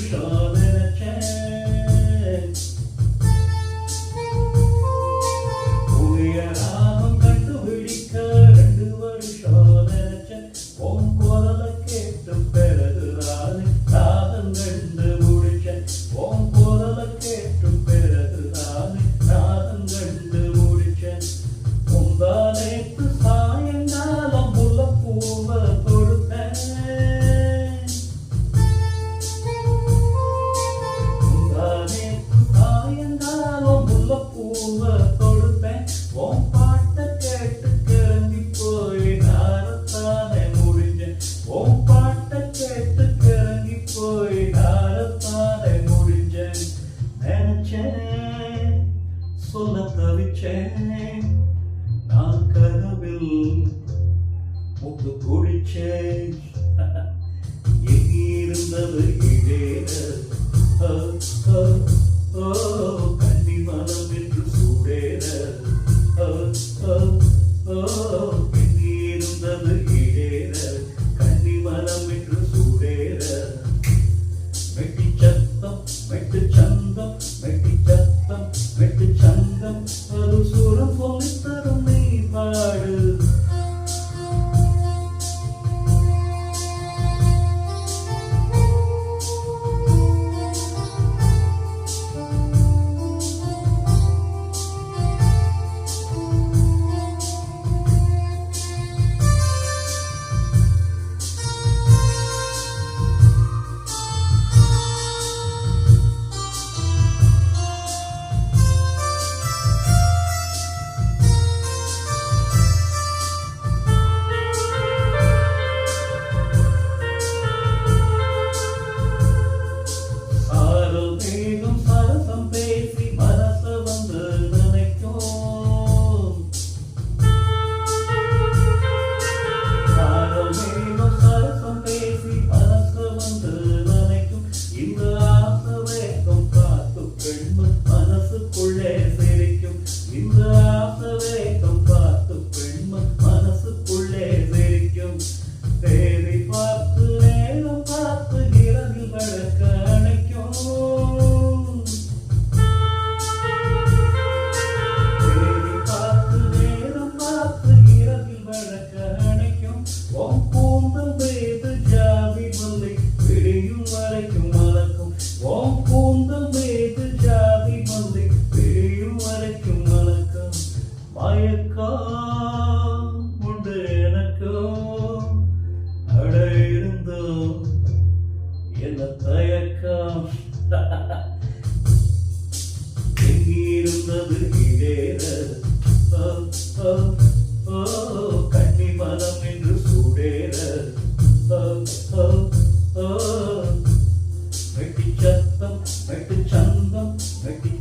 வருஷம் நினைச்சேன் புதிய ராகம் கண்டுபிடிக்க 2 வருஷம் நினைச்சேன் உன் குரலை கேட்டு பிறகுதான் ராகம் கண்டு முடிச்சேன் உன் குரலை கேட்டு பிறகுதான் ராகம் கண்டு முடிச்சேன் முந்தானேத்து சாயங்காலம் முல்லைப்பூவை கொடுத்தேன் முந்தானேத்து சாயங்காலம் முல்லைப்பூவை கொடுத்தேன் உன் பாட்டை கேட்டு கிளம்பி போய் நாரத்தானே முடிஞ்சேன் உன் பாட்டை கேட்டு கிளம்பி போய் நாரத்தானே முடிஞ்சேன் நினைச்சேன் சொல்ல தவிச்சேன் நான் கனவில் முத்து குடிச்சேன் எங்கிருந்தது இடேற கண்ணி மனம் என்று சூடேற எங்கிருந்தது இடேற கண்ணி மனம் என்று சூடேற மெட்டி சத்தம் மெட்டு சந்தம் மெட்டி சத்தம் மெட்டு சந்தம் ஒரு சூரம் சொல்லித் தரும் நீ பாடு உண்டு எனக்கும் அட இருந்தோம் என்ன தயக்கம் எங்கிருந்தது இடேற கண்ணி மனம் என்று சூடேற மெட்டி சத்தம் மெட்டு சந்தம் மெட்டி